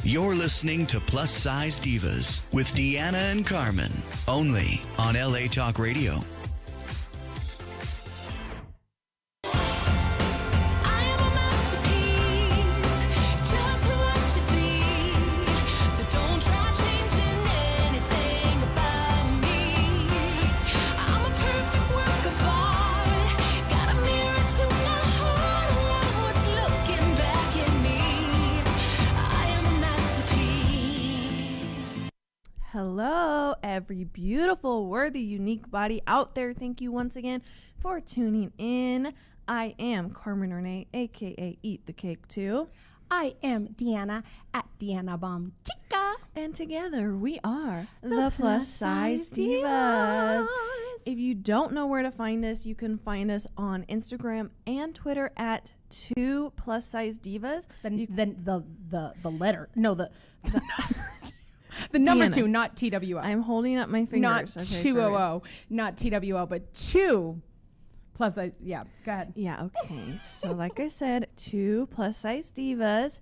You're listening to Plus Size Divas with Deanna and Carmen, only on LA Talk Radio. Hello, every beautiful, worthy, unique body out there. Thank you once again for tuning in. I am Carmen Renee, aka Eat the Cake Too. I am Deanna at Deanna Bomb Chica. And together we are the Plus Size Divas. If you don't know where to find us, you can find us on Instagram and Twitter at 2 Plus Size Divas. The letter. No, the the number Deanna, 2, not TWO. I'm holding up my fingers. Not 200, not TWO, but 2 plus size. Yeah, go ahead. Yeah, okay. So like I said, 2 Plus Size Divas.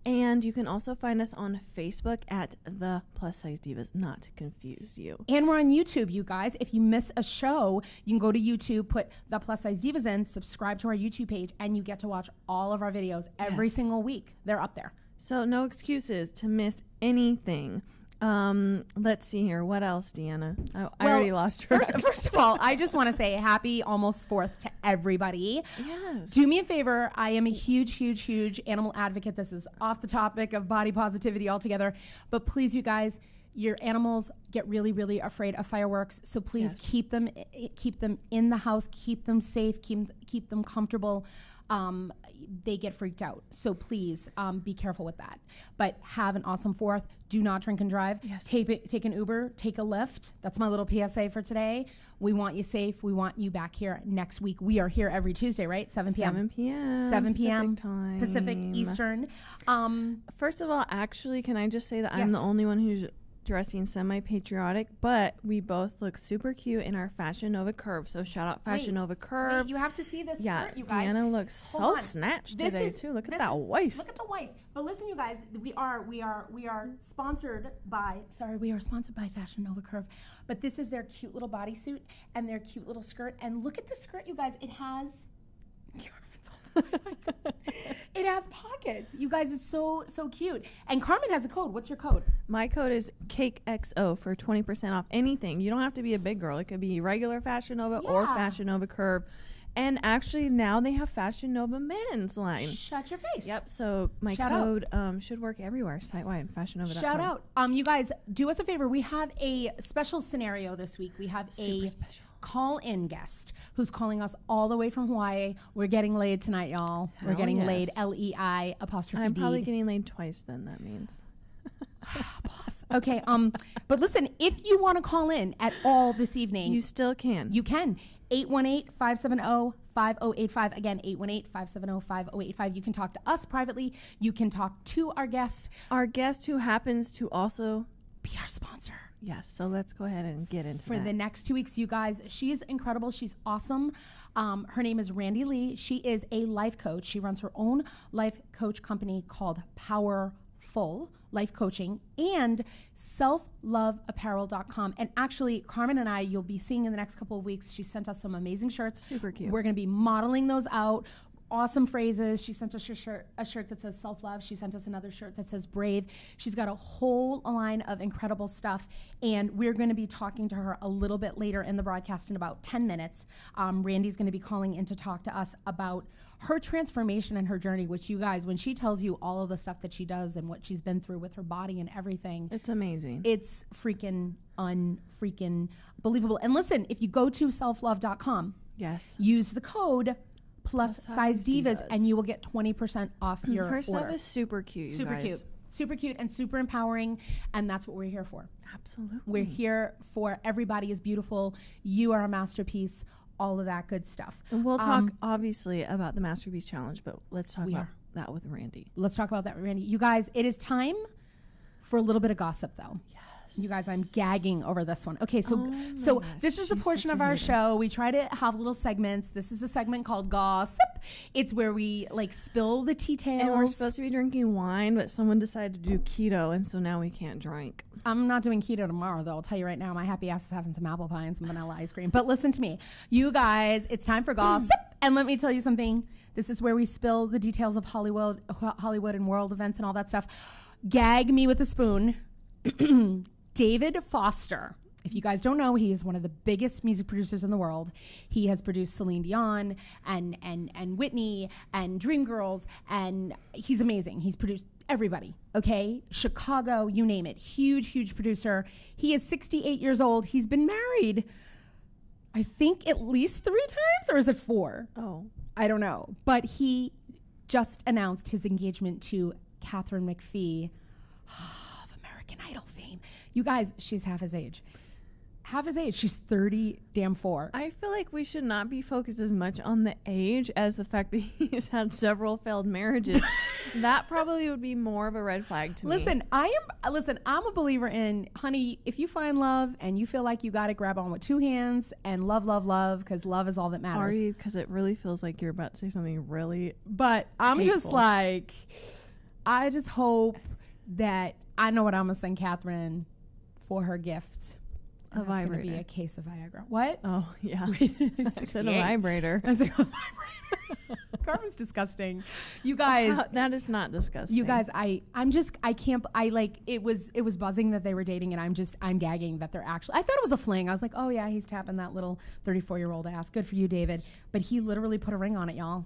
And you can also find us on Facebook at the Plus Size Divas, not to confuse you. And we're on YouTube, you guys. If you miss a show, you can go to YouTube, put the Plus Size Divas in, subscribe to our YouTube page, and you get to watch all of our videos every single week. They're up there. So no excuses to miss anything. Let's see here. What else, Deanna? I already lost track. First of all, I just want to say happy almost 4th to everybody. Yes. Do me a favor. I am a huge animal advocate. This is off the topic of body positivity altogether. But please, you guys, your animals get really afraid of fireworks. So please keep them in the house, keep them safe, keep them comfortable. They get freaked out. So please be careful with that. But have an awesome 4th. Do not drink and drive. Yes. Take an Uber. Take a Lyft. That's my little PSA for today. We want you safe. We want you back here next week. We are here every Tuesday, right? 7 p.m. 7 p.m. 7 p.m. Pacific time. Pacific Eastern. First of all, actually, can I just say that I'm the only one who's dressing semi-patriotic, but we both look super cute in our Fashion Nova Curve. So shout out Fashion Nova Curve. Wait, you have to see this skirt, you guys. Deanna looks so snatched today too. Look at that waist. Look at the waist. But listen, you guys, we are sponsored by. Sorry, we are sponsored by Fashion Nova Curve. But this is their cute little bodysuit and their cute little skirt. And look at the skirt, you guys. It has. It has pockets. You guys, it's so cute. And Carmen has a code. What's your code? My code is CAKEXO for 20% off anything. You don't have to be a big girl. It could be regular Fashion Nova or Fashion Nova Curve. And actually now they have Fashion Nova men's line. Shut your face. Yep. So my code should work everywhere site-wide. FashionNova.com. Shout out. You guys, do us a favor. We have a special scenario this week. We have a call-in guest who's calling us all the way from Hawaii. We're getting laid tonight, y'all. We're getting laid. LEI apostrophe I'm D. probably getting laid twice then, that means. Boss. Okay. But listen, if you want to call in at all this evening, you still can. You can. 818-570-5085. Again, 818-570-5085. You can talk to us privately. You can talk to our guest. Our guest who happens to also be our sponsor. Yes, so let's go ahead and get into for the next 2 weeks, you guys. She is incredible. She's awesome. Her name is Randi Lee. She is a life coach. She runs her own life coach company called POWERfull Life Coaching and selfloveapparel.com. And actually, Carmen and I, you'll be seeing in the next couple of weeks, she sent us some amazing shirts. Super cute. We're going to be modeling those out. Awesome phrases. She sent us a shirt that says self-love. She sent us another shirt that says brave. She's got a whole line of incredible stuff, and we're going to be talking to her a little bit later in the broadcast in about 10 minutes. Randy's going to be calling in to talk to us about her transformation and her journey, which you guys, when she tells you all of the stuff that she does and what she's been through with her body and everything. It's amazing. It's freaking unfreaking believable. And listen, if you go to selflove.com, use the code Plus Size Divas, and you will get 20% off your order. Her stuff is super cute, super cute and super empowering, and that's what we're here for. Absolutely. We're here for everybody is beautiful. You are a masterpiece, all of that good stuff. And we'll talk, obviously, about the Masterpiece Challenge, but let's talk about that with Randi. Let's talk about that with Randi. You guys, it is time for a little bit of gossip, though. Yes. You guys, I'm gagging over this one. Okay, so gosh, this is the she's portion such of a our hater. show. We try to have little segments. This is a segment called Gossip. It's where we like spill the tea tales. And we're supposed to be drinking wine, but someone decided to do keto, and so now we can't drink. I'm not doing keto tomorrow, though. I'll tell you right now, my happy ass is having some apple pie and some vanilla ice cream. But listen to me. You guys, it's time for Gossip. And let me tell you something. This is where we spill the details of Hollywood and world events and all that stuff. Gag me with a spoon. David Foster. If you guys don't know, he is one of the biggest music producers in the world. He has produced Celine Dion and Whitney and Dreamgirls, and he's amazing. He's produced everybody, okay? Chicago, you name it. Huge producer. He is 68 years old. He's been married, I think, at least 3 times, or is it 4? Oh. I don't know. But he just announced his engagement to Catherine McPhee of American Idol fame. You guys, she's half his age. She's 30-4. I feel like we should not be focused as much on the age as the fact that he's had several failed marriages. That probably would be more of a red flag to me. Listen, I'm a believer in, honey, if you find love and you feel like you got to grab on with 2 hands and love, because love is all that matters. Are you? Because it really feels like you're about to say something really But I'm hateful. just like, I just hope that I know what I'm going to send Catherine for her gift. A It's going to vibrator. be a case of Viagra. What? Oh, yeah. I I said a vibrator. I said a vibrator. Carmen's disgusting. You guys, That is not disgusting. you guys, it was buzzing that they were dating, and I'm gagging that they're actually, I thought it was a fling. I was like, oh yeah, he's tapping that little 34-year-old ass. Good for you, David. But he literally put a ring on it, y'all.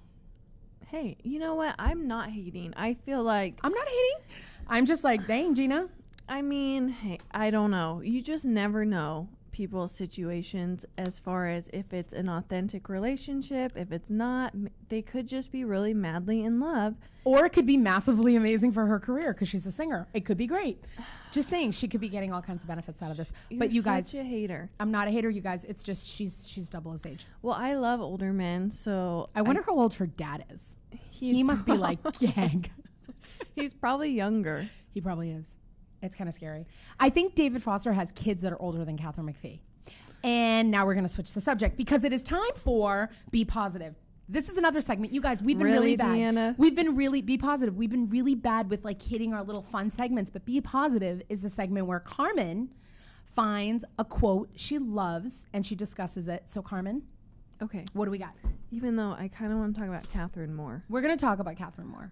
Hey, you know what? I'm not hating. I feel like, I'm not hating. I'm just like, dang, Gina. I mean, hey, I don't know. You just never know people's situations as far as if it's an authentic relationship. If it's not, they could just be really madly in love. Or it could be massively amazing for her career because she's a singer. It could be great. Just saying, she could be getting all kinds of benefits out of this. But you guys, such a hater. I'm not a hater, you guys. It's just she's double his age. Well, I love older men, so I wonder how old her dad is. He must be like, gag. He's probably younger. He probably is. It's kind of scary. I think David Foster has kids that are older than Catherine McPhee. And now we're going to switch the subject because it is time for Be Positive. This is another segment. You guys, we've been really bad. Deanna? We've been really, Be Positive. We've been really bad with like hitting our little fun segments. But Be Positive is the segment where Carmen finds a quote she loves and she discusses it. So Carmen, Okay. what do we got? Even though I kind of want to talk about Catherine more. We're going to talk about Catherine more.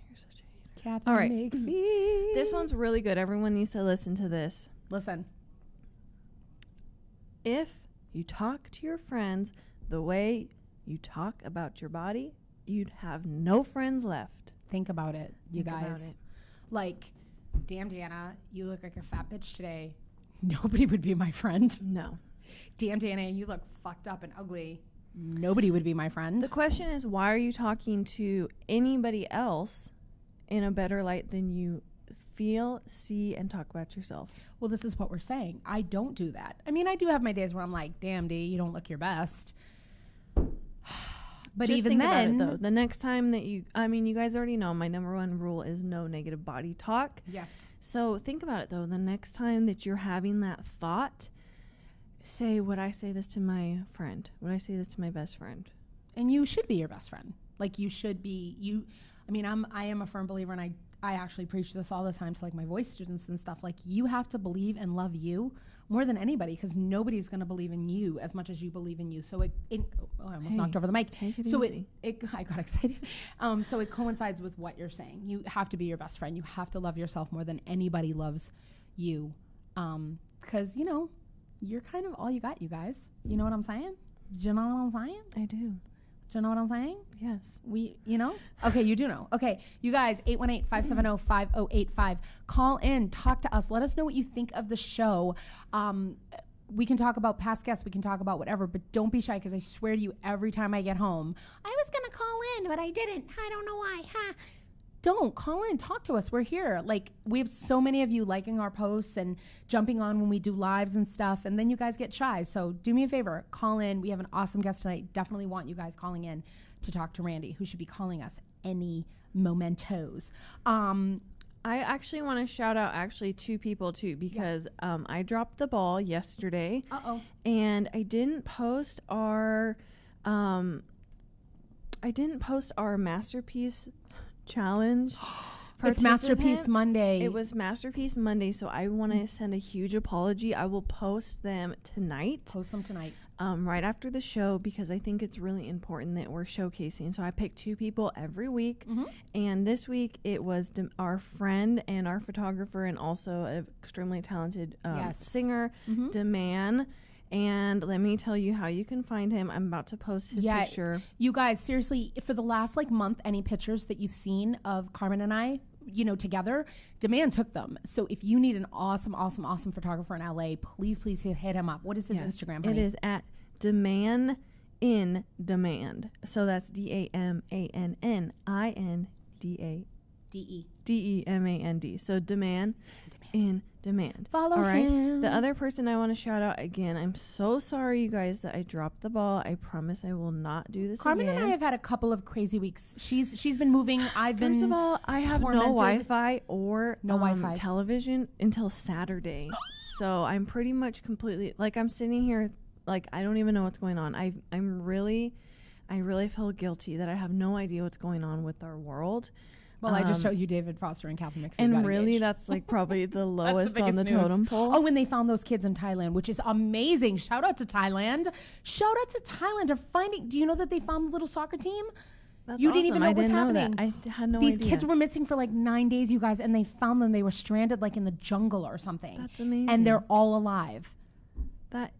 You're such a hater. Catherine All right. McPhee. This one's really good. Everyone needs to listen to this. Listen. If you talk to your friends the way you talk about your body, you'd have no friends left. Think about it, you Think about guys. it. Like, damn, Deanna, you look like a fat bitch today. Nobody would be my friend. No. Damn, Deanna, you look fucked up and ugly. Nobody would be my friend. The question is, why are you talking to anybody else in a better light than you feel, see, and talk about yourself? Well, this is what we're saying. I don't do that. I mean, I do have my days where I'm like, damn, D, you don't look your best. But Just even think then, about it, though. The next time that you guys already know my number one rule is no negative body talk. yes, So think about it, though. The next time that you're having that thought, say, would I say this to my friend? Would I say this to my best friend? and you should be your best friend. Like you should be. I am a firm believer, and I actually preach this all the time to like my voice students and stuff. Like you have to believe and love you more than anybody because nobody's going to believe in you as much as you believe in you. So I almost knocked over the mic. Take it So easy. I got excited. So it coincides with what you're saying. You have to be your best friend. You have to love yourself more than anybody loves you. Because, you're kind of all you got, you guys. You know what I'm saying? Do you know what I'm saying? I do. Do you know what I'm saying? Yes. Okay, you do know. Okay, you guys, 818-570-5085. Call in, talk to us. Let us know what you think of the show. We can talk about past guests. We can talk about whatever, but don't be shy because I swear to you, every time I get home, I was going to call in, but I didn't. I don't know why. Don't call in, talk to us. We're here. Like, we have so many of you liking our posts and jumping on when we do lives and stuff, and then you guys get shy. So do me a favor, call in. We have an awesome guest tonight. Definitely want you guys calling in to talk to Randi, who should be calling us any momentos. I actually want to shout out two people too, because I dropped the ball yesterday. And I didn't post our masterpiece challenge. It's Masterpiece Monday. It was Masterpiece Monday, so I want to send a huge apology. I will post them tonight. Right after the show, because I think it's really important that we're showcasing. So I picked 2 people every week, and this week it was our friend and our photographer, and also an extremely talented singer, Deanna. And let me tell you how you can find him. I'm about to post his picture. You guys, seriously, for the last month, any pictures that you've seen of Carmen and I, together, Deanna took them. So if you need an awesome photographer in LA, please hit him up. What is his Instagram, honey? It is at Deanna in Demand. So that's DAMANNINDEMAND. So Deanna in Demand. Follow him. The other person I want to shout out again, I'm so sorry, you guys, that I dropped the ball. I promise I will not do this Carmen again. and I have had a couple of crazy weeks. She's been moving. First of all, I have no Wi-Fi or television until Saturday. So I'm pretty much completely, I'm sitting here, I don't even know what's going on. I really feel guilty that I have no idea what's going on with our world. Well, I just showed you David Foster and Catherine McPhee. And really, that's probably the lowest on the totem pole. Oh, when they found those kids in Thailand, which is amazing. Shout out to Thailand. They're finding. Do you know that they found the little soccer team? That's you awesome. Didn't even know what was happening. I had no idea. These kids were missing for 9 days, you guys, and they found them. They were stranded in the jungle or something. That's amazing. And they're all alive.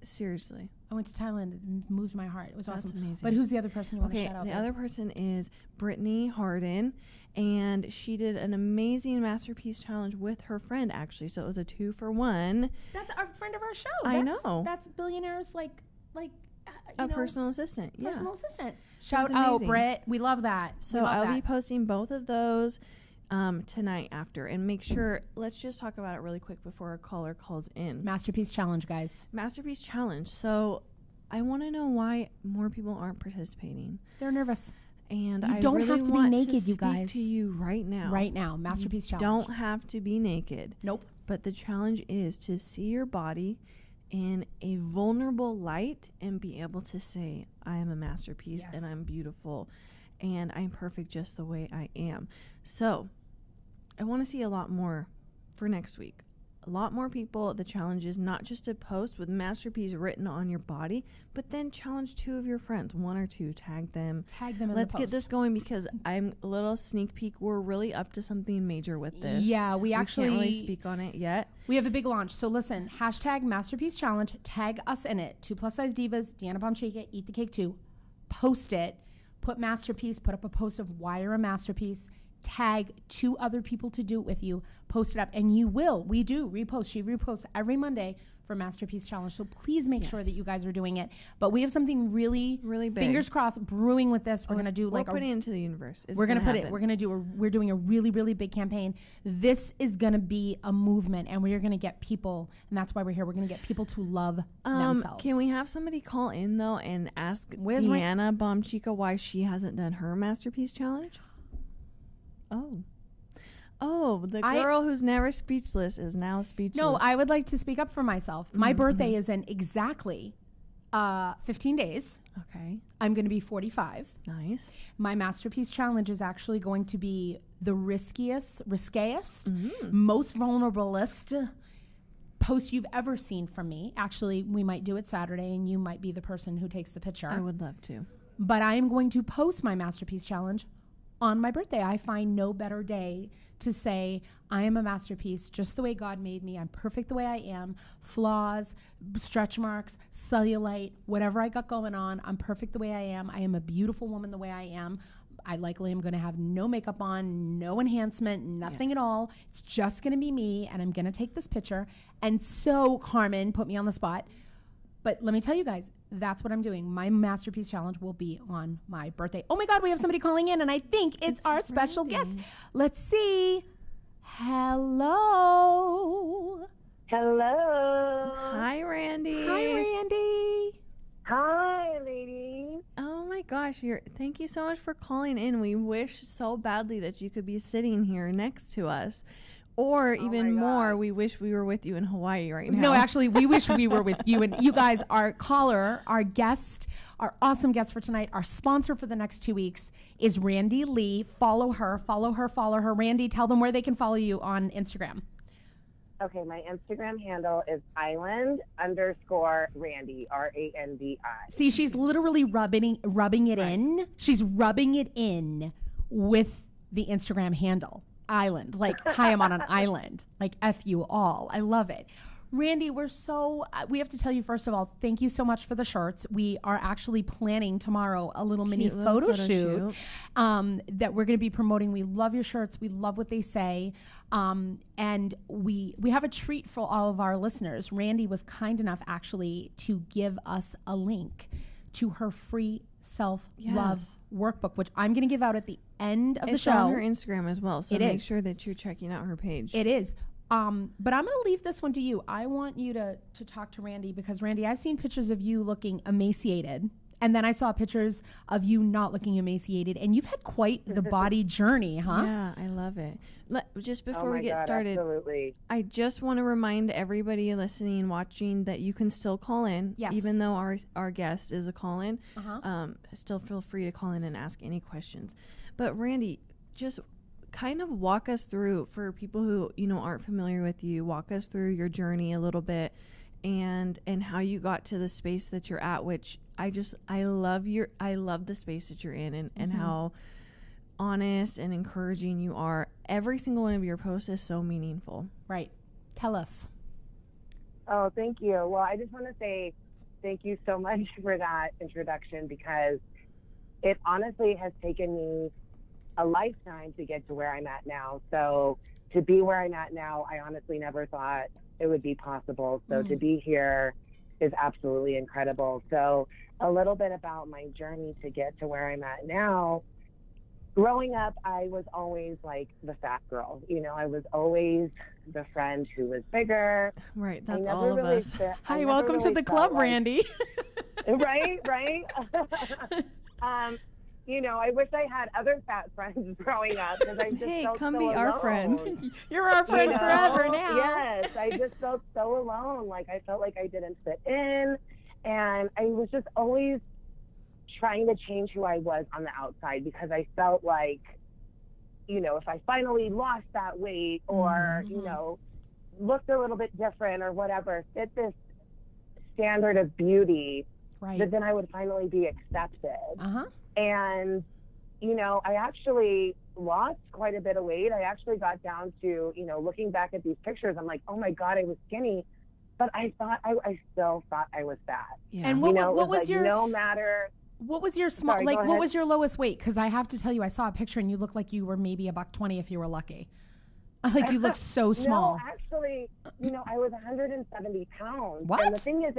Seriously. I went to Thailand. It moved my heart. It was awesome. That's amazing. But who's the other person you want to shout out? The other person is Brittany Harden, and she did an amazing masterpiece challenge with her friend, actually. So it was a 2-for-1. That's our friend of our show. I know. That's billionaires a personal assistant. Personal assistant. Shout out, Britt. We love that. So I'll be posting both of those tonight after, and make sure, let's just talk about it really quick before our caller calls in. Masterpiece challenge, guys. Masterpiece challenge. So I want to know why more people aren't participating. They're nervous. And you I don't really have to be want naked, to you guys. To you right now. Masterpiece challenge. Don't have to be naked. Nope. But the challenge is to see your body in a vulnerable light and be able to say, I am a masterpiece, and I'm beautiful, and I'm perfect just the way I am. So I want to see a lot more for next week. A lot more people. The challenge is not just to post with masterpiece written on your body, but then challenge 2 of your friends, 1 or 2, tag them. Let's get this going, because I'm a little sneak peek. We're really up to something major with this. Yeah, we can't really speak on it yet. We have a big launch. So listen, hashtag masterpiece challenge, tag us in it. 2 Plus Size Divas, Deanna Bomchica, Eat the Cake 2. Post it, put masterpiece, put up a post of why you're a masterpiece. Tag 2 other people to do it with you. Post it up, and we do repost. She reposts every Monday for Masterpiece Challenge. So please make sure that you guys are doing it. But we have something really big, fingers crossed, brewing with this. We're going to do we're putting it into the universe. We're going to put it. We're doing a really, really big campaign. This is going to be a movement, and we're going to get people, and that's why we're here. We're going to get people to love themselves. Can we have somebody call in though and ask Deanna Bomchica why she hasn't done her Masterpiece Challenge? Oh, the girl who's never speechless is now speechless. No, I would like to speak up for myself. My birthday is in exactly 15 days. Okay. I'm going to be 45. Nice. My Masterpiece Challenge is actually going to be the riskiest, most vulnerablest post you've ever seen from me. Actually, we might do it Saturday, and you might be the person who takes the picture. I would love to. But I am going to post my Masterpiece Challenge on my birthday. I find no better day to say I am a masterpiece just the way God made me. I'm perfect the way I am. Flaws, stretch marks, cellulite, whatever I got going on, I'm perfect the way I am. I am a beautiful woman the way I am. I likely am going to have no makeup on, no enhancement, nothing at all. It's just going to be me, and I'm going to take this picture. And so, Carmen put me on the spot. But let me tell you guys, that's what I'm doing. My Masterpiece Challenge will be on my birthday. Oh my God, we have somebody calling in, and I think it's our special guest. Let's see. Hello. Hi, Randi. Hi, Randi. Hi, ladies. Oh my God. gosh, thank you so much for calling in. We wish so badly that you could be sitting here next to us. Or even more, we wish we were with you in Hawaii right now. No, actually, we wish we were with you. And you guys, our caller, our guest, our awesome guest for tonight, our sponsor for the next 2 weeks is Randi Lee. Follow her. Randi, tell them where they can follow you on Instagram. Okay, my Instagram handle is island_Randi, Randi. See, she's literally rubbing it in. She's rubbing it in with the Instagram handle. Island, like, hi, I'm on an island, like, F you all. I love it. Randi, we have to tell you, first of all, thank you so much for the shirts. We are actually planning tomorrow a little mini photo shoot that we're going to be promoting. We love your shirts. We love what they say. And we have a treat for all of our listeners. Randi was kind enough actually to give us a link to her free self-love workbook, which I'm going to give out at the end of the show. It's on her Instagram as well, so make sure that you're checking out her page. It is. But I'm going to leave this one to you. I want you to talk to Randi, because Randi, I've seen pictures of you looking emaciated, and then I saw pictures of you not looking emaciated, and you've had quite the body journey, huh? Yeah, I love it. Just before we get started, absolutely. I just want to remind everybody listening and watching that you can still call in, even though our guest is a call-in. Still feel free to call in and ask any questions. But Randi, just kind of walk us through, for people who aren't familiar with you, walk us through your journey a little bit, and how you got to the space that you're at, which I love the space that you're in, and how honest and encouraging you are. Every single one of your posts is so meaningful. Right. Tell us. Oh, thank you. Well, I just want to say thank you so much for that introduction, because it honestly has taken me a lifetime to get to where I'm at now. So to be where I'm at now, I honestly never thought it would be possible. So to be here is absolutely incredible. So a little bit about my journey to get to where I'm at now. Growing up, I was always like the fat girl. I was always the friend who was bigger. Right, that's all of us. Hi, welcome to the club, Randi. Right. I wish I had other fat friends growing up, because I just felt come so be alone. our friend. You're our friend forever now. Yes, I just felt so alone. Like, I felt like I didn't fit in, and I was just always trying to change who I was on the outside, because I felt like, if I finally lost that weight, or, looked a little bit different or whatever, fit this standard of beauty, that then I would finally be accepted. And, I actually lost quite a bit of weight. I actually got down to, looking back at these pictures, I'm like, oh my God, I was skinny, but I still thought I was fat. Yeah. And what was your, no matter. What was your small, what was your lowest weight? Because I have to tell you, I saw a picture and you looked like you were maybe $120 if you were lucky. Like, you look so small. No, actually, I was 170 pounds. What? And the thing is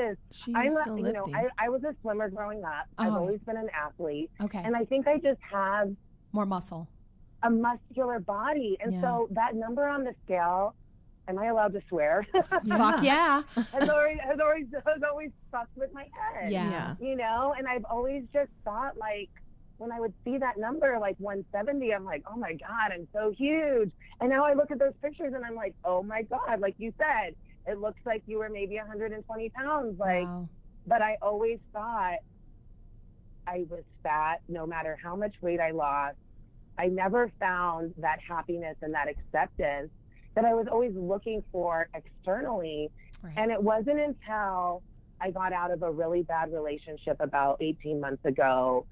I was a swimmer growing up. I've always been an athlete. Okay. And I think I just have more muscle, a muscular body. And so that number on the scale, am I allowed to swear? Fuck yeah. has always stuck with my head. Yeah. And I've always just thought, like, when I would see that number, like 170, I'm like, oh my God, I'm so huge. And now I look at those pictures and I'm like, oh my God, like you said, it looks like you were maybe 120 pounds. Like, wow. But I always thought I was fat, no matter how much weight I lost. I never found that happiness and that acceptance that I was always looking for externally. Right. And it wasn't until I got out of a really bad relationship about 18 months ago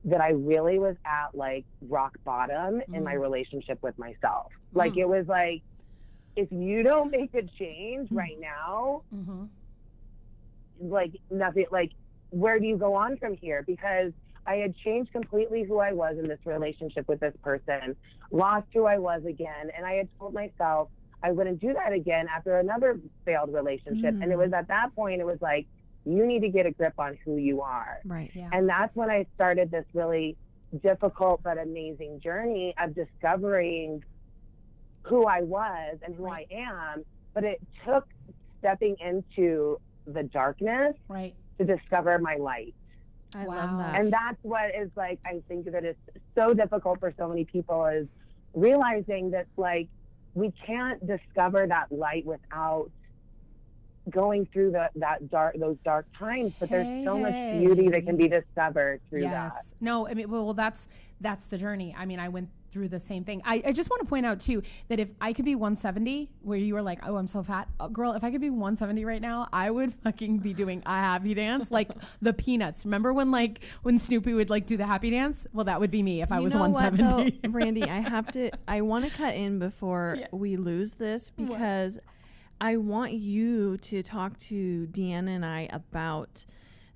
that I really was at like rock bottom in my relationship with myself. Like, it was like, if you don't make a change right now, like nothing, like, where do you go on from here? Because I had changed completely who I was in this relationship with this person, lost who I was again. And I had told myself I wouldn't do that again after another failed relationship. And it was at that point, it was like, you need to get a grip on who you are. Right. Yeah. And that's when I started this really difficult but amazing journey of discovering who I was and who I am. But it took stepping into the darkness to discover my light. I love that. And that's what is like, I think that it's so difficult for so many people is realizing that like we can't discover that light without going through those dark times, but there's so much beauty that can be discovered through that. No, I mean, well, that's the journey. I mean, I went through the same thing. I just want to point out too that if I could be 170, where you were like, oh, I'm so fat, girl, if I could be 170 right now, I would fucking be doing a happy dance like the Peanuts. Remember when Snoopy would like do the happy dance? Well, that would be me if I was 170. Though, Randi, I want to cut in before we lose this because I want you to talk to Deanna and I about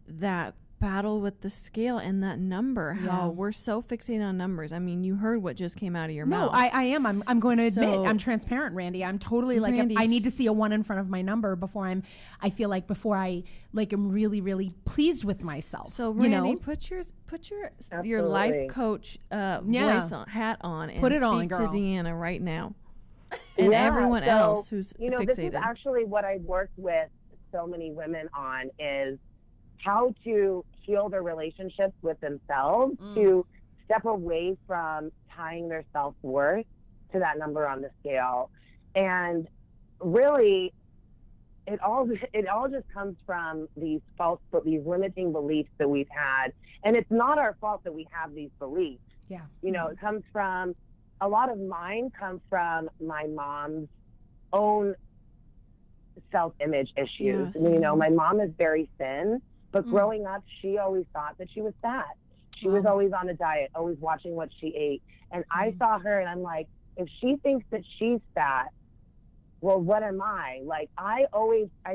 that battle with the scale and that number, how we're so fixated on numbers. I mean, you heard what just came out of your mouth. No, I am. I'm going to admit, I'm transparent, Randi. I'm totally like, if I need to see a 1 in front of my number before I am really, really pleased with myself. So Randi, put your life coach hat on and put it speak on, girl. to Deanna right now. And everyone else who's fixated. This is actually what I've worked with so many women on is how to heal their relationships with themselves, to step away from tying their self-worth to that number on the scale. And really, it all just comes from these limiting beliefs that we've had. And it's not our fault that we have these beliefs. Yeah. It comes from, a lot of mine come from my mom's own self-image issues. Yes. My mom is very thin, but growing up, she always thought that she was fat. She was always on a diet, always watching what she ate. And I saw her and I'm like, if she thinks that she's fat, well, what am I? Like, I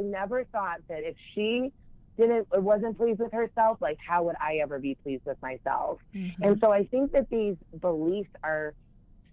never thought that if she wasn't pleased with herself, like, how would I ever be pleased with myself? And so I think that these beliefs are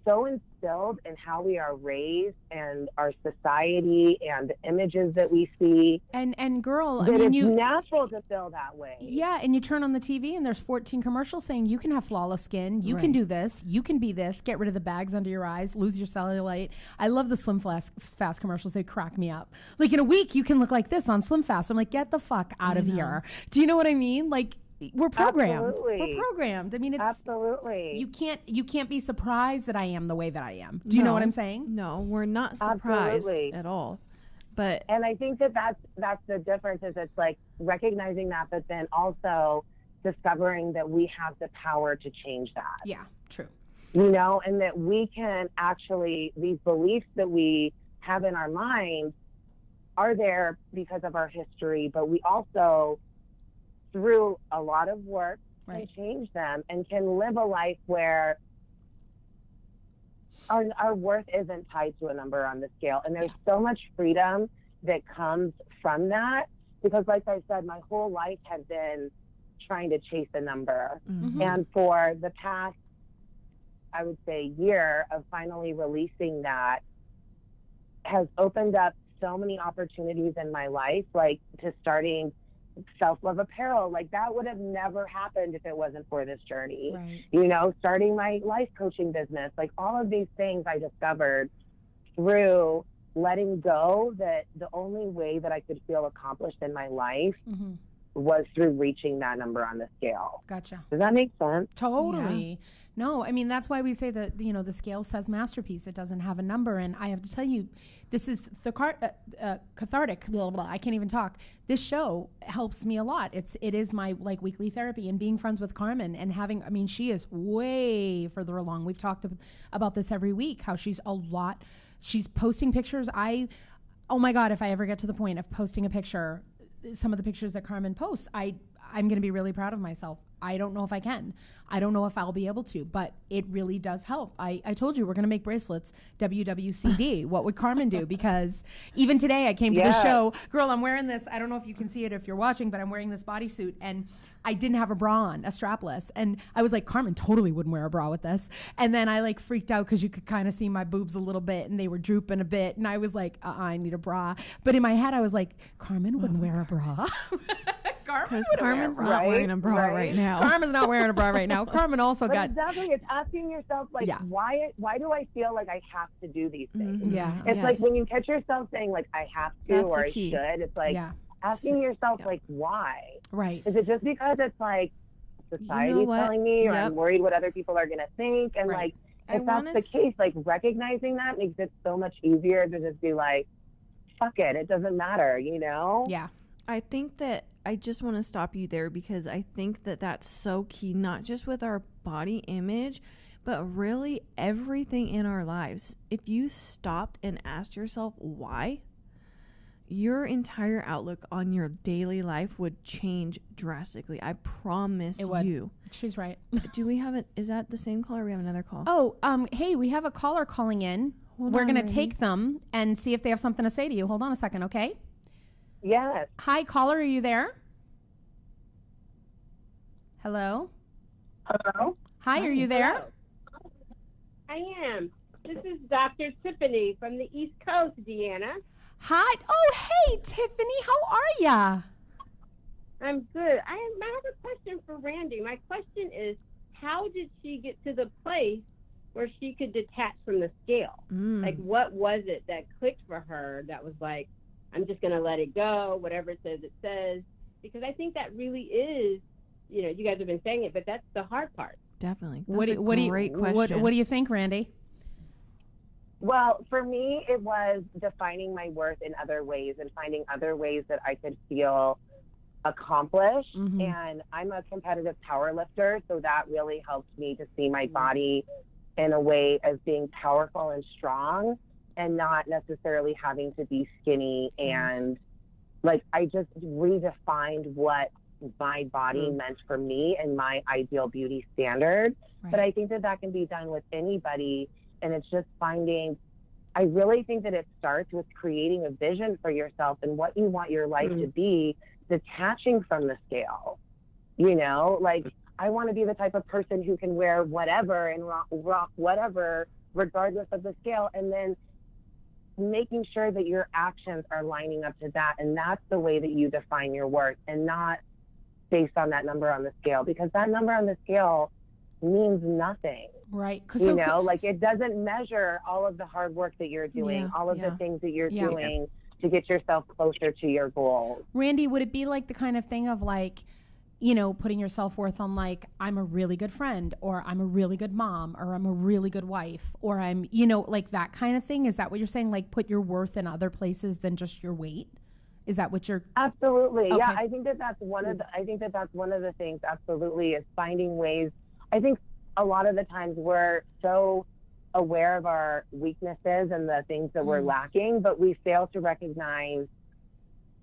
so instilled in how we are raised and our society and the images that we see. And girl, I mean, it's natural to feel that way. Yeah, and you turn on the TV and there's 14 commercials saying you can have flawless skin, you can do this, you can be this, get rid of the bags under your eyes, lose your cellulite. I love the Slim Fast commercials. They crack me up. Like, in a week, you can look like this on Slim Fast. I'm like, get the fuck out of here. Do you know what I mean? Like, we're programmed. Absolutely. We're programmed. I mean, it's absolutely. You can't be surprised that I am the way that I am. Do you know what I'm saying? No, we're not surprised at all. And I think that's the difference is it's like recognizing that, but then also discovering that we have the power to change that. Yeah, true. And that we can actually, these beliefs that we have in our mind are there because of our history, but we also, through a lot of work, can change them and can live a life where our worth isn't tied to a number on the scale. And there's so much freedom that comes from that because, like I said, my whole life has been trying to chase a number. And for the past, I would say, year of finally releasing that has opened up so many opportunities in my life, like to starting self-love apparel. Like, that would have never happened if it wasn't for this journey. Starting my life coaching business, like all of these things I discovered through letting go that the only way that I could feel accomplished in my life was through reaching that number on the scale. Gotcha. Does that make sense? Totally. Yeah. No, I mean, that's why we say that, the scale says masterpiece. It doesn't have a number. And I have to tell you, this is the cathartic, blah, blah, I can't even talk. This show helps me a lot. It is my weekly therapy, and being friends with Carmen and she is way further along. We've talked about this every week, how she's posting pictures. Oh my God, if I ever get to the point of posting a picture, some of the pictures that Carmen posts, I'm going to be really proud of myself. I don't know if I can. I don't know if I'll be able to, but it really does help. I told you we're going to make bracelets, WWCD. What would Carmen do? Because even today I came to the show. Girl, I'm wearing this. I don't know if you can see it if you're watching, but I'm wearing this bodysuit, and I didn't have a bra on, a strapless. And I was like, Carmen totally wouldn't wear a bra with this. And then I freaked out because you could kind of see my boobs a little bit and they were drooping a bit. And I was like, I need a bra. But in my head, I was like, Carmen wouldn't wear a bra. Because Carmen's not wearing a bra right now. Carmen's not wearing a bra right now. Carmen also got. Exactly. It's asking yourself, why do I feel like I have to do these things? Yeah. It's like when you catch yourself saying, I have to, or I should, it's like asking yourself, why? Right. Is it just because it's society's telling me, or I'm worried what other people are going to think. And like, if that's the case, like recognizing that makes it so much easier to just be like, fuck it, it doesn't matter, you know? Yeah. I think that I just want to stop you there because I think that that's so key, not just with our body image, but really everything in our lives. If you stopped and asked yourself why, your entire outlook on your daily life would change drastically. I promise you. She's right. Do we have is that the same call or we have another call? Oh, hey, we have a caller calling in. We're going to take them and see if they have something to say to you. Hold on a second, okay? Yes. Hi, caller, are you there? Hello? Hello? Hi, are you there? Hello. I am. This is Dr. Tiffany from the East Coast, Deanna. Hi. Oh, hey, Tiffany. How are ya? I'm good. I have a question for Randi. My question is, how did she get to the place where she could detach from the scale? Like, what was it that clicked for her that was like, I'm just going to let it go, whatever it says? Because I think that really is, you know, you guys have been saying it, but that's the hard part. Definitely. What do you think, Randi? Well, for me, it was defining my worth in other ways and finding other ways that I could feel accomplished. And I'm a competitive power lifter, so that really helped me to see my body in a way as being powerful and strong and not necessarily having to be skinny. And like, I just redefined what my body meant for me and my ideal beauty standard. But I think that can be done with anybody. And it's just finding, I really think that it starts with creating a vision for yourself and what you want your life to be, detaching from the scale. You know, like, I want to be the type of person who can wear whatever and rock whatever, regardless of the scale. And then making sure that your actions are lining up to that. And that's the way that you define your worth, and not based on that number on the scale, because that number on the scale means nothing. Right. You know, like, it doesn't measure all of the hard work that you're doing, all of the things that you're doing to get yourself closer to your goals. Randi, would it be like the kind of thing of like, you know, putting your self-worth on like, I'm a really good friend, or I'm a really good mom, or I'm a really good wife, or I'm, you know, like that kind of thing? Is that what you're saying? Like, put your worth in other places than just your weight? Is that what you're... Absolutely. Okay. Yeah, I think that's one of the things, absolutely, is finding ways. I think a lot of the times we're so aware of our weaknesses and the things that we're lacking, but we fail to recognize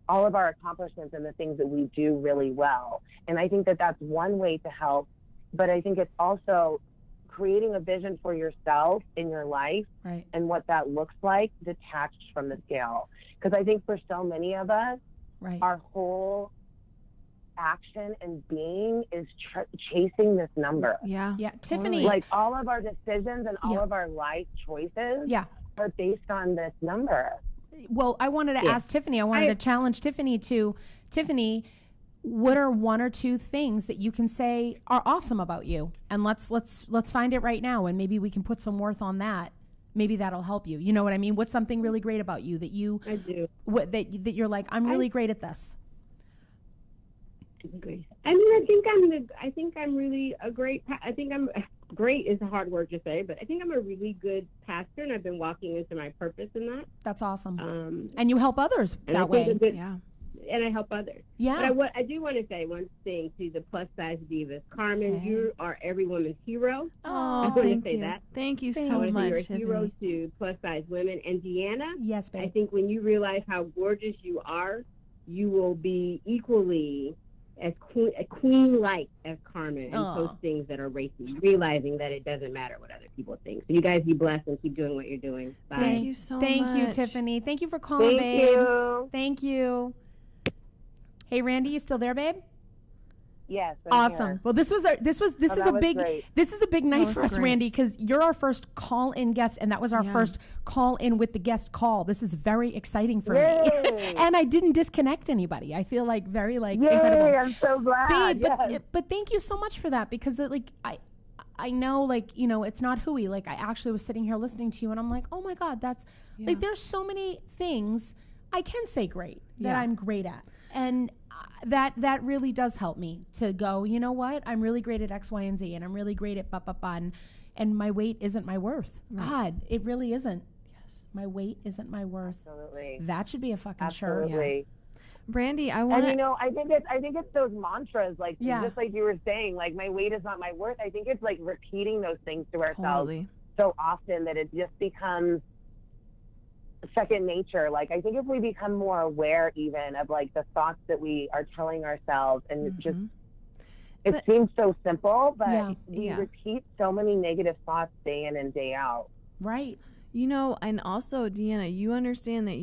all of our accomplishments and the things that we do really well. And I think that's one way to help, but I think it's also creating a vision for yourself in your life and what that looks like detached from the scale. Because I think for so many of us, our whole action and being is chasing this number. Yeah. Tiffany. Like, all of our decisions and all of our life choices are based on this number. Well, I wanted to ask Tiffany, I wanted to challenge Tiffany to, Tiffany, what are one or two things that you can say are awesome about you? And let's find it right now, and maybe we can put some worth on that. Maybe that'll help you. You know what I mean? What's something really great about you that you I do. That you're like, I'm really great at this. Great. I mean, I think I'm really a great. I think I'm great is a hard word to say, but I think I'm a really good pastor, and I've been walking into my purpose in that. That's awesome. And you help others that way. And I help others. Yeah. But I do want to say one thing to the Plus Size Divas. Carmen, you are every woman's hero. Oh, thank you. Thank you so much, You're a Tiffany. hero to plus size women. And Deanna, yes, babe. I think when you realize how gorgeous you are, you will be equally as queen-like as Carmen and post things that are racy, realizing that it doesn't matter what other people think. So you guys be blessed and keep doing what you're doing. Bye. Thank you so much. Thank you, Tiffany. Thank you for calling, babe. Thank you. Hey, Randi, you still there, babe? Yes. Awesome. Here. Well, this is a big night for us, Randi, because you're our first call-in guest, and that was our first call-in with the guest call. This is very exciting for me, and I didn't disconnect anybody. I feel like very incredible. I'm so glad. Babe, but thank you so much for that, because I know, like, you know, it's not hooey. Like, I actually was sitting here listening to you, and I'm like, oh my God, that's like, there's so many things I can say great that I'm great at. And that really does help me to go, you know what? I'm really great at X, Y, and Z, and I'm really great at and my weight isn't my worth. Right. God, it really isn't. Yes. My weight isn't my worth. Absolutely. That should be a fucking Absolutely. shirt. Yeah. Brandy, I want to... And, I think it's those mantras, like, just like you were saying, like, my weight is not my worth. I think it's, like, repeating those things to ourselves so often that it just becomes second nature. Like, I think if we become more aware even of, like, the thoughts that we are telling ourselves and just... It seems so simple, but we repeat so many negative thoughts day in and day out. Right. And also, Deanna, you understand that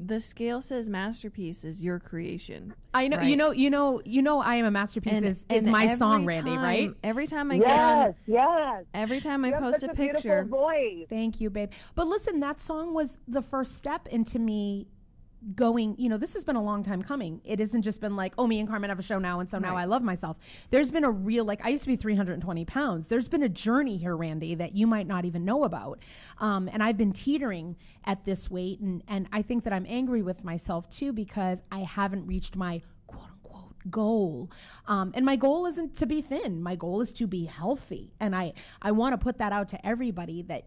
the scale says masterpiece is your creation. I know, right? I am a masterpiece is my song, Randy, right? Every time I get on, yes. Every time I post a picture. Beautiful voice. Thank you, babe. But listen, that song was the first step into me going, this has been a long time coming. It hasn't just been like, oh, me and Carmen have a show now, and so now I love myself. There's been a real, I used to be 320 pounds. There's been a journey here, Randy, that you might not even know about. And I've been teetering at this weight, and I think that I'm angry with myself too, because I haven't reached my goal. And my goal isn't to be thin. My goal is to be healthy. And I want to put that out to everybody that,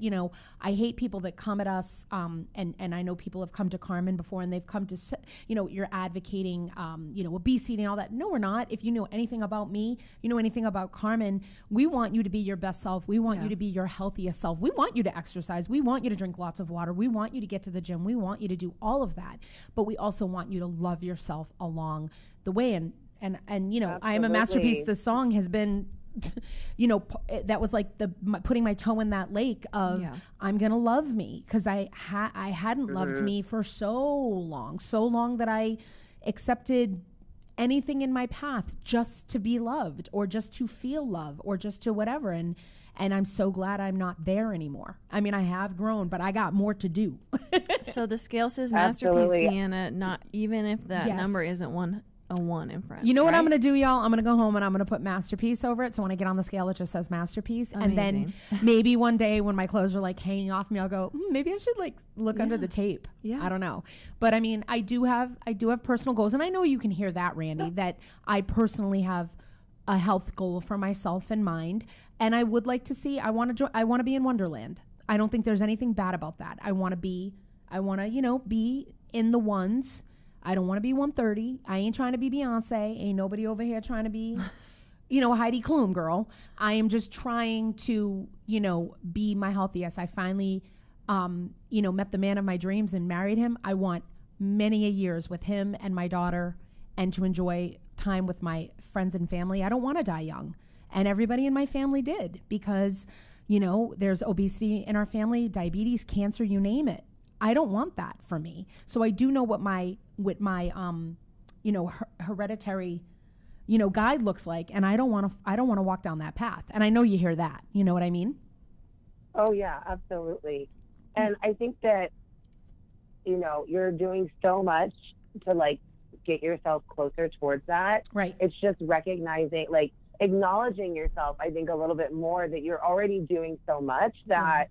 I hate people that come at us. And I know people have come to Carmen before and they've come to, you're advocating, obesity and all that. No, we're not. If you know anything about me, you know anything about Carmen, we want you to be your best self. We want you to be your healthiest self. We want you to exercise. We want you to drink lots of water. We want you to get to the gym. We want you to do all of that. But we also want you to love yourself along the way. And I am a masterpiece. The song has been, that was like putting my toe in that lake of I'm going to love me, because I hadn't loved me for so long that I accepted anything in my path just to be loved or just to feel love or just to whatever. And I'm so glad I'm not there anymore. I mean, I have grown, but I got more to do. So the scale says masterpiece, Deanna, not even if that number isn't a 1 in front. You know what I'm going to do, y'all? I'm going to go home and I'm going to put masterpiece over it. So when I get on the scale, it just says masterpiece. Amazing. And then maybe one day when my clothes are like hanging off me, I'll go, maybe I should like look under the tape. Yeah. I don't know. But I mean, I do have personal goals. And I know you can hear that, Randy, that I personally have a health goal for myself in mind. And I would like to see, I want to be in Wonderland. I don't think there's anything bad about that. I want to, be in the ones. I don't want to be 130. I ain't trying to be Beyonce. Ain't nobody over here trying to be, Heidi Klum, girl. I am just trying to, be my healthiest. I finally, met the man of my dreams and married him. I want many a years with him and my daughter and to enjoy time with my friends and family. I don't want to die young. And everybody in my family did because, there's obesity in our family, diabetes, cancer, you name it. I don't want that for me. So I do know what my hereditary, guide looks like. And I don't want to walk down that path. And I know you hear that. You know what I mean? Oh yeah, absolutely. And I think that, you're doing so much to like get yourself closer towards that. Right. It's just recognizing, like acknowledging yourself, I think a little bit more that you're already doing so much that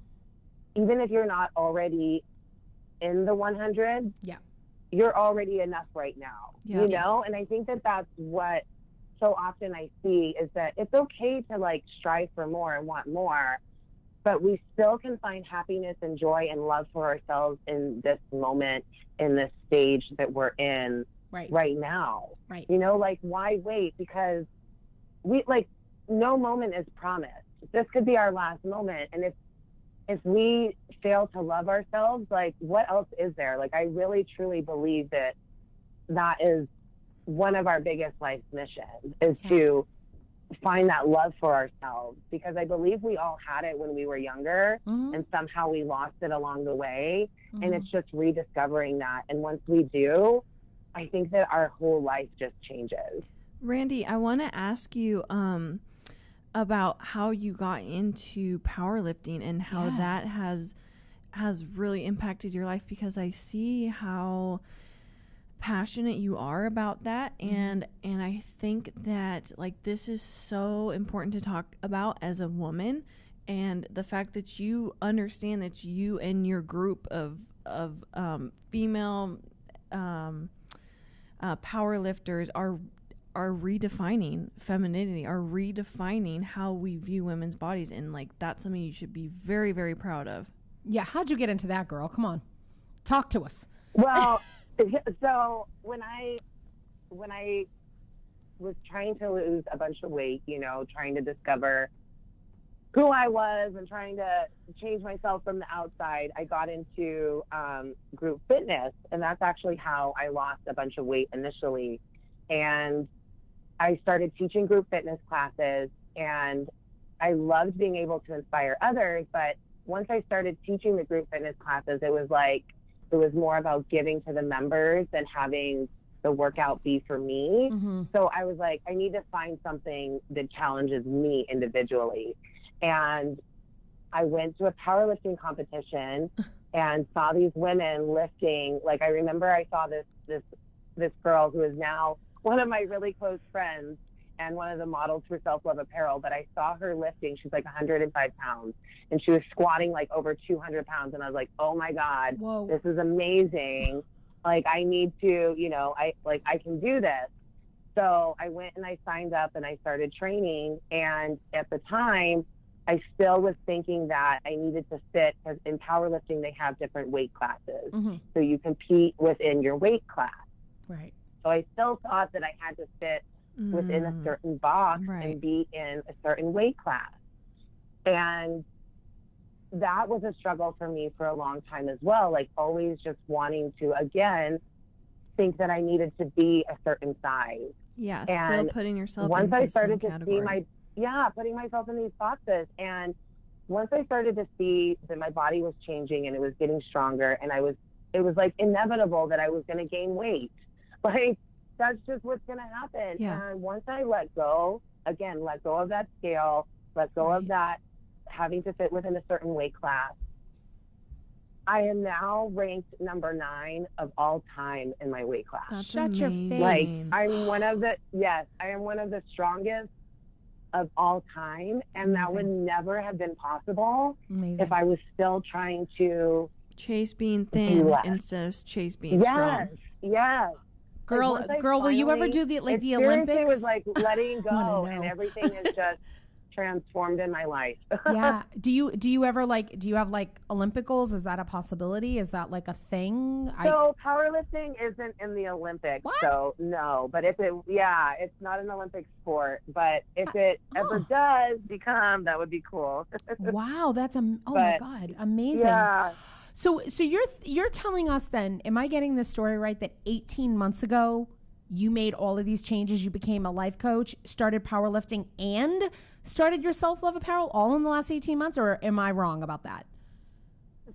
even if you're not already in the 100, you're already enough right now, and I think that that's what so often I see is that it's okay to like strive for more and want more, but we still can find happiness and joy and love for ourselves in this moment, in this stage that we're in right now. Like why wait? Because we no moment is promised. This could be our last moment, and if we fail to love ourselves, like what else is there? Like I really truly believe that is one of our biggest life missions is to find that love for ourselves, because I believe we all had it when we were younger and somehow we lost it along the way. And it's just rediscovering that. And once we do, I think that our whole life just changes. Randi, I want to ask you, about how you got into powerlifting and how that has really impacted your life, because I see how passionate you are about that, and I think that like this is so important to talk about as a woman, and the fact that you understand that you and your group of female power lifters are redefining femininity, are redefining how we view women's bodies, and like that's something you should be very, very proud of. Yeah, how'd you get into that, girl? Come on, talk to us. Well, so when I was trying to lose a bunch of weight, you know, trying to discover who I was and trying to change myself from the outside, I got into group fitness, and that's actually how I lost a bunch of weight initially. And I started teaching group fitness classes, and I loved being able to inspire others. But once I started teaching the group fitness classes, it was more about giving to the members than having the workout be for me. Mm-hmm. So I was like, I need to find something that challenges me individually. And I went to a powerlifting competition and saw these women lifting. Like, I remember I saw this girl who is now one of my really close friends and one of the models for Self-Love Apparel, but I saw her lifting. She's like 105 pounds, and she was squatting like over 200 pounds. And I was like, oh my God, Whoa. This is amazing. Like, I need to, you know, I can do this. So I went and I signed up and I started training. And at the time, I still was thinking that I needed to fit, because in powerlifting, they have different weight classes. Mm-hmm. So you compete within your weight class. Right. So I still thought that I had to fit within a certain box and be in a certain weight class. And that was a struggle for me for a long time as well. Like, always just wanting to, again, think that I needed to be a certain size. Yeah, and still putting yourself once into I started some to category. see putting myself in these boxes. And once I started to see that my body was changing and it was getting stronger, and it was like inevitable that I was going to gain weight. Like, that's just what's going to happen. Yeah. And once I let go of that scale, let go of that having to fit within a certain weight class, I am now ranked number 9 of all time in my weight class. That's Shut your amazing. face. Like, I am one of the strongest of all time. And that would never have been possible Amazing. if I was still trying to Chase being thin less. instead of Chase being strong. Yes. Girl, Like, once I will you ever finally- do the it Olympics? seriously was like letting wanna go, know. and everything is just transformed in my life. Yeah. Do you ever do you have like Olympic goals? Is that a possibility? Is that like a thing? So powerlifting isn't in the Olympics, What? so no. But if it's not an Olympic sport. But if it ever does become, that would be cool. Wow, that's my But, God, amazing. Yeah. So you're telling us then, am I getting this story right, that 18 months ago you made all of these changes, you became a life coach, started powerlifting, and started your Self-Love Apparel all in the last 18 months, or am I wrong about that?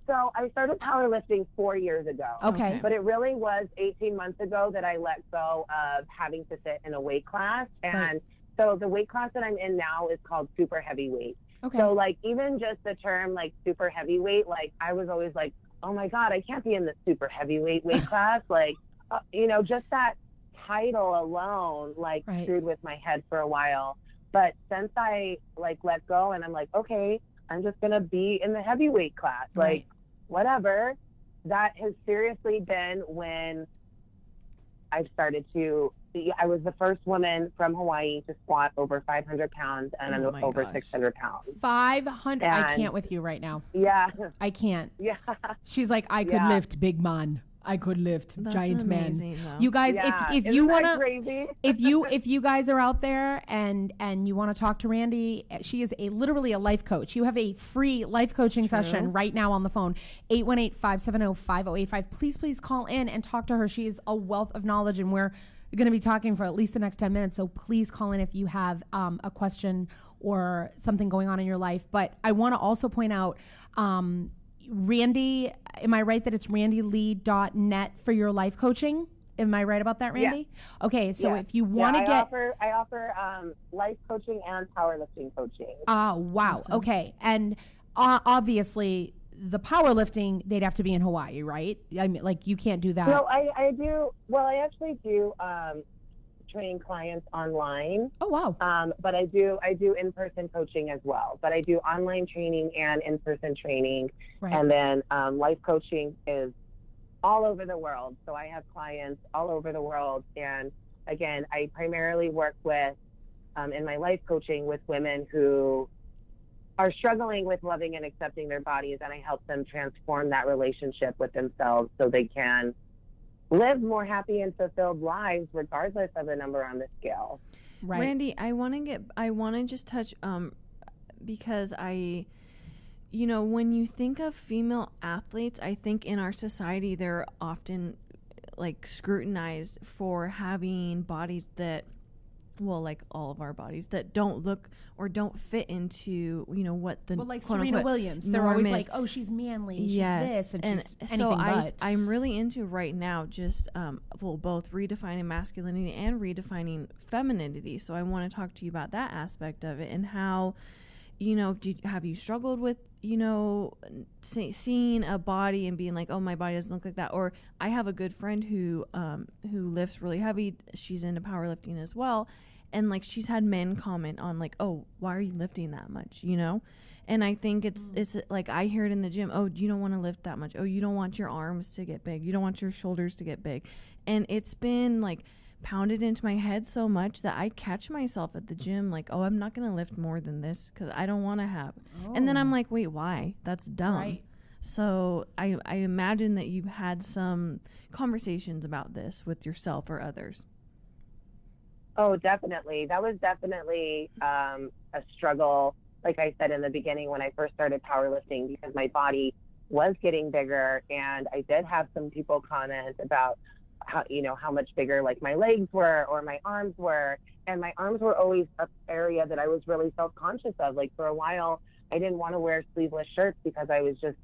So I started powerlifting 4 years ago. Okay. But it really was 18 months ago that I let go of having to sit in a weight class. And so the weight class that I'm in now is called super heavyweight. Okay. So like, even just the term like super heavyweight, like I was always like, oh my God, I can't be in the super heavyweight weight class. Like, you know, just that title alone, like screwed with my head for a while. But since I like let go and I'm like, okay, I'm just going to be in the heavyweight class, like whatever, that has seriously been when I've started to, I was the first woman from Hawaii to squat over 500 pounds and I'm over 600 pounds. 500. I can't with you right now. Yeah. I can't. Yeah. She's like, I could lift big man. I could lift giant man. Though. You guys, if you want to, if you guys are out there and you want to talk to Randi, she is literally a life coach. You have a free life coaching session right now on the phone, 818-570-5085. Please call in and talk to her. She is a wealth of knowledge, and we're going to be talking for at least the next 10 minutes. So please call in if you have a question or something going on in your life. But I want to also point out, Randi, am I right that it's randilee.net for your life coaching? Am I right about that, Randi? Yeah. Okay, so if you want to I offer life coaching and powerlifting coaching. Wow. Awesome. Okay, and obviously the powerlifting, they'd have to be in Hawaii, right? I mean, like, you can't do that. No, I do. Well, I actually do train clients online. Oh wow. But I do in-person coaching as well. But I do online training and in-person training. Right. And then life coaching is all over the world. So I have clients all over the world. And again, I primarily work with, in my life coaching, with women who are struggling with loving and accepting their bodies. And I help them transform that relationship with themselves so they can live more happy and fulfilled lives regardless of the number on the scale. Right. Randi, I want to just touch, because when you think of female athletes, I think in our society, they're often like scrutinized for having bodies that, well, like all of our bodies, that don't look or don't fit into, what the, well, like Serena Williams, they're always like, oh, she's manly, she's this, and she's anything so but. I'm really into right now just, both redefining masculinity and redefining femininity. So I want to talk to you about that aspect of it and how, have you struggled with, seeing a body and being like, oh, my body doesn't look like that? Or I have a good friend who lifts really heavy. She's into powerlifting as well. And like, she's had men comment on like, oh, why are you lifting that much? And I think it's like, I hear it in the gym. Oh, you don't want to lift that much. Oh, you don't want your arms to get big. You don't want your shoulders to get big. And it's been like pounded into my head so much that I catch myself at the gym like, oh, I'm not going to lift more than this because I don't want to have. Oh. And then I'm like, wait, why? That's dumb. Right. So I imagine that you've had some conversations about this with yourself or others. Oh, definitely. That was definitely a struggle, like I said in the beginning when I first started powerlifting, because my body was getting bigger, and I did have some people comment about how much bigger like my legs were or my arms were. And my arms were always an area that I was really self-conscious of. Like for a while, I didn't want to wear sleeveless shirts because I was just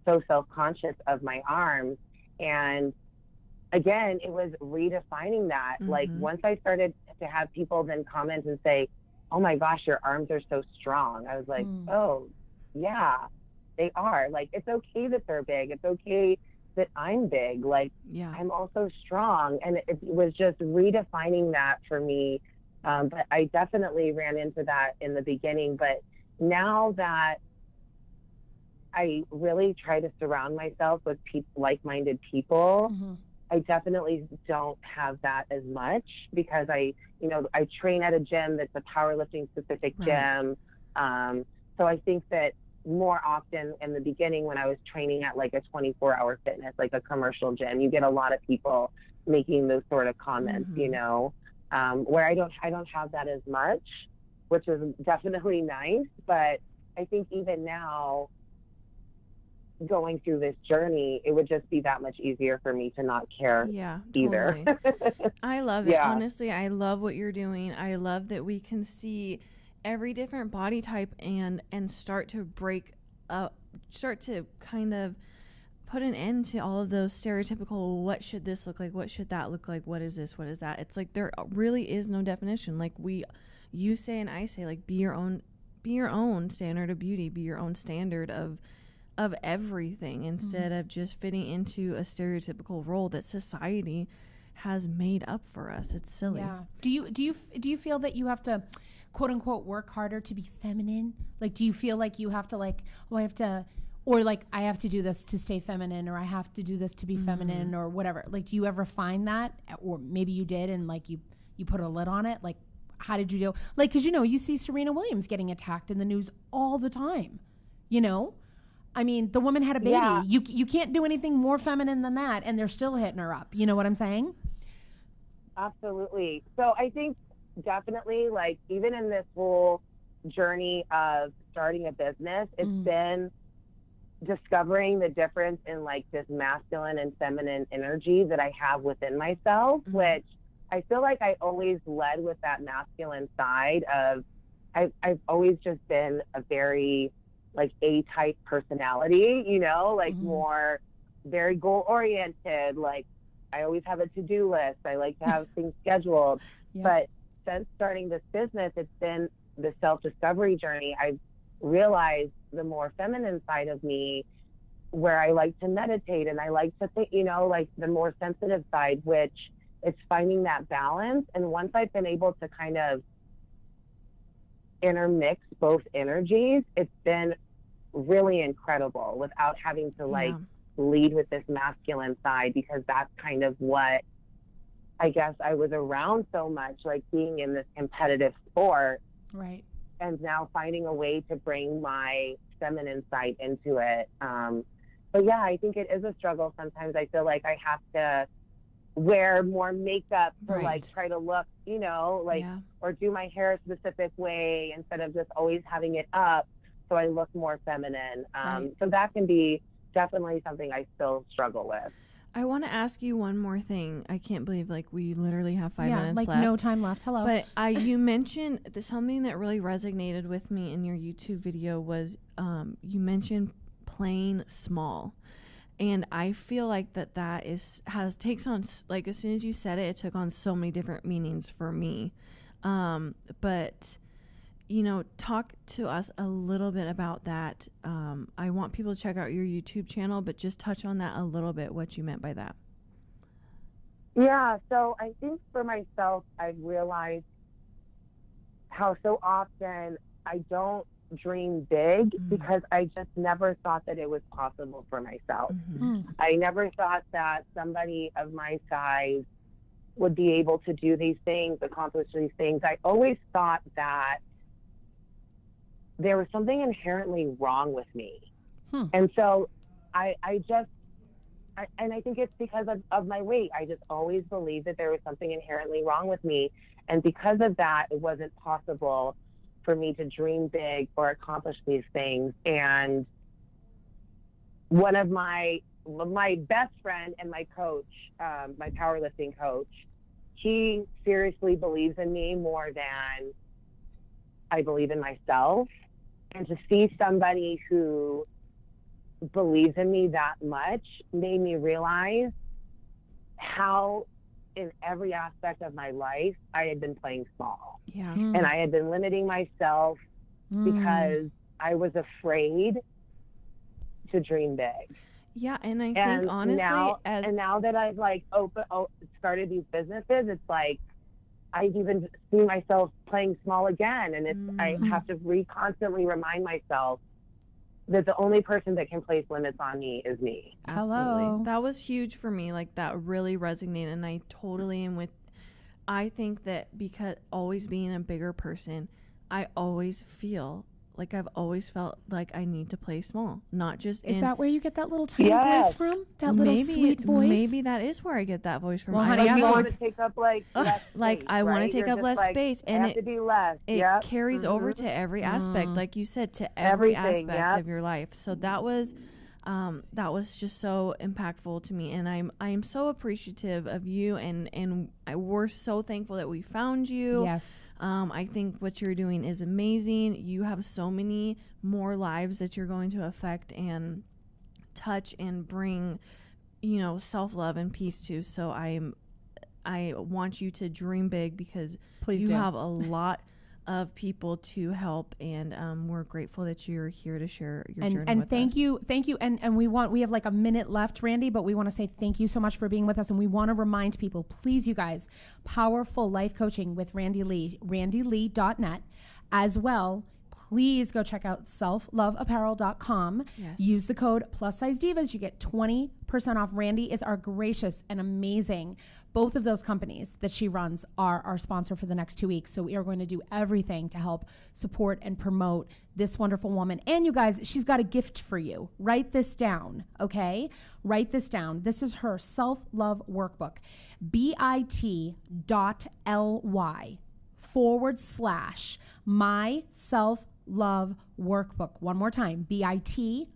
so self-conscious of my arms. And again, it was redefining that. Mm-hmm. Like once I started to have people then comment and say, oh my gosh, your arms are so strong. I was like, oh yeah, they are. Like, it's okay that they're big. It's okay that I'm big. Like, yeah, I'm also strong. And it was just redefining that for me. But I definitely ran into that in the beginning. But now that I really try to surround myself with like-minded people, I definitely don't have that as much because I train at a gym that's a powerlifting specific gym. So I think that more often in the beginning when I was training at like a 24-hour fitness, like a commercial gym, you get a lot of people making those sort of comments, where I don't have that as much, which is definitely nice. But I think even now, going through this journey, it would just be that much easier for me to not care either. Totally. I love it. Honestly, I love what you're doing. I love that we can see every different body type and start to start to kind of put an end to all of those stereotypical, what should this look like? What should that look like? What is this? What is that? It's like there really is no definition. Like you say and I say, like, be your own standard of beauty, be your own standard of everything instead of just fitting into a stereotypical role that society has made up for us. It's silly. Yeah. Do you feel that you have to, quote unquote, work harder to be feminine? Like, do you feel like you have to, like, oh, I have to, or like, I have to do this to stay feminine, or I have to do this to be feminine, or whatever? Like, do you ever find that, or maybe you did and like you put a lid on it? Like, how did you do? Like, because you see Serena Williams getting attacked in the news all the time. I mean, the woman had a baby. Yeah. You can't do anything more feminine than that, and they're still hitting her up. You know what I'm saying? Absolutely. So I think definitely, like, even in this whole journey of starting a business, it's been discovering the difference in like this masculine and feminine energy that I have within myself, which I feel like I always led with that masculine side of, I've always just been a very like A-type personality, like more very goal-oriented. Like, I always have a to-do list. I like to have things scheduled. Yeah. But since starting this business, it's been the self-discovery journey. I've realized the more feminine side of me, where I like to meditate and I like to think, like the more sensitive side, which it's finding that balance. And once I've been able to kind of intermix both energies, it's been really incredible without having to like lead with this masculine side, because that's kind of what I guess I was around so much, like being in this competitive sport. Right. And now finding a way to bring my feminine side into it. But yeah, I think it is a struggle. Sometimes I feel like I have to wear more makeup to like try to look, you know, like, or do my hair a specific way instead of just always having it up so I look more feminine. So that can be definitely something I still struggle with. I want to ask you one more thing. I can't believe like we literally have 5 minutes like left. no time left. Hello. But you mentioned something that really resonated with me in your YouTube video was you mentioned playing small. And I feel like that takes on, like, as soon as you said it, it took on so many different meanings for me. But, you know, talk to us a little bit about that. I want people to check out your YouTube channel, but just touch on that a little bit, what you meant by that. Yeah, so I think for myself, I've realized how so often I don't dream big because I just never thought that it was possible for myself. I never thought that somebody of my size would be able to do these things, accomplish these things. I always thought that there was something inherently wrong with me. And so I think it's because of my weight. I just always believed that there was something inherently wrong with me. And because of that, it wasn't possible for me to dream big or accomplish these things. And one of my best friend and my coach, my powerlifting coach, he seriously believes in me more than I believe in myself. And to see somebody who believes in me that much made me realize how in every aspect of my life I had been playing small. And I had been limiting myself because I was afraid to dream big. And I think honestly, now that I've like started these businesses, it's like I've even seen myself playing small again, and it's I have to constantly remind myself that the only person that can place limits on me is me. Absolutely. That was huge for me. Like, that really resonated, and I totally am with. I think that because always being a bigger person, I always feel like I've always felt like I need to play small, not just. Is that where you get that little tiny voice from? That little sweet voice. Maybe that is where I get that voice from. Well, honey, you want to take up like less space, I want to take up less space, and have to be less. It carries over to every aspect, like you said, to every aspect of your life. So that was just so impactful to me, and I'm so appreciative of you, and we're so thankful that we found you. Yes. I think what you're doing is amazing. You have so many more lives that you're going to affect and touch and bring, you know, self-love and peace to. So I want you to dream big, because you have a lot of people to help, and we're grateful that you're here to share your journey with us. And thank you. And we have like a minute left, Randi, but we want to say thank you so much for being with us, and we want to remind people, please, you guys, Powerful Life Coaching with Randi Lee, randilee.net as well. Please go check out selfloveapparel.com. Yes. Use the code Plus Size Divas. You get 20% off. Randi is our gracious and amazing. Both of those companies that she runs are our sponsor for the next 2 weeks. So we are going to do everything to help support and promote this wonderful woman. And you guys, she's got a gift for you. Write this down, okay? Write this down. This is her self-love workbook. bit.ly /my self-love workbook. One more time, bit.ly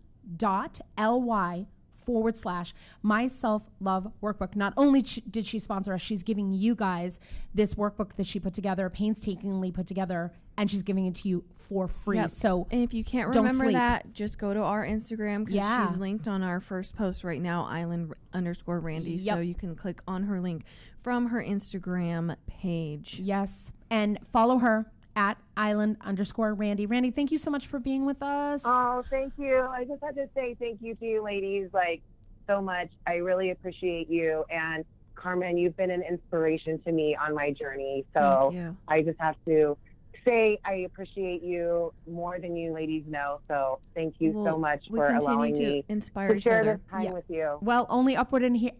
/my self-love workbook. Not only did she sponsor us, she's giving you guys this workbook that she put together, painstakingly put together, and she's giving it to you for free. Yep. So, and if you can't remember that, just go to our Instagram, because she's linked on our first post right now, Island_Randi. Yep. So you can click on her link from her Instagram page. Yes, and follow her at Island_Randi. Randi, thank you so much for being with us. Oh, thank you. I just had to say thank you to you ladies, like, so much. I really appreciate you. And Carmen, you've been an inspiration to me on my journey. So I just have to say I appreciate you more than you ladies know. So thank you so much we for continue allowing to me inspire to each share other. this time with you. Well, only upward and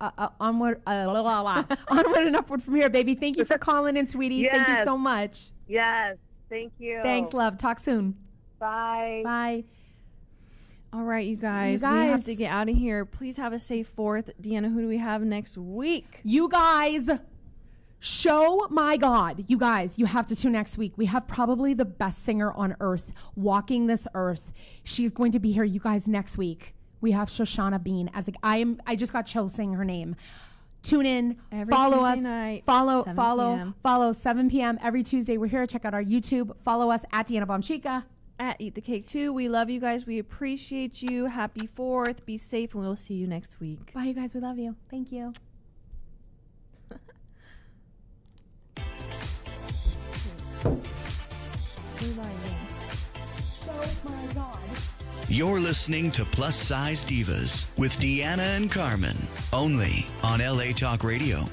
onward, onward and upward from here, baby. Thank you for calling in, sweetie. Thank you Yes. so much. Yes. Thank you. Thanks, love. Talk soon. Bye. Bye. All right, you guys, we have to get out of here. Please have a safe 4th. Deanna, who do we have next week? You guys, my God. You guys, you have to tune next week. We have probably the best singer on earth walking this earth. She's going to be here, you guys, next week. We have Shoshana Bean. I just got chills saying her name. Tune in, Every follow Tuesday us, night, follow 7 7 p.m. every Tuesday. We're here. Check out our YouTube. Follow us at Deanna Bomchica. At Eat the Cake 2. We love you guys. We appreciate you. Happy 4th. Be safe, and we'll see you next week. Bye, you guys. We love you. Thank you. My God. You're listening to Plus Size Divas with Deanna and Carmen, only on LA Talk Radio.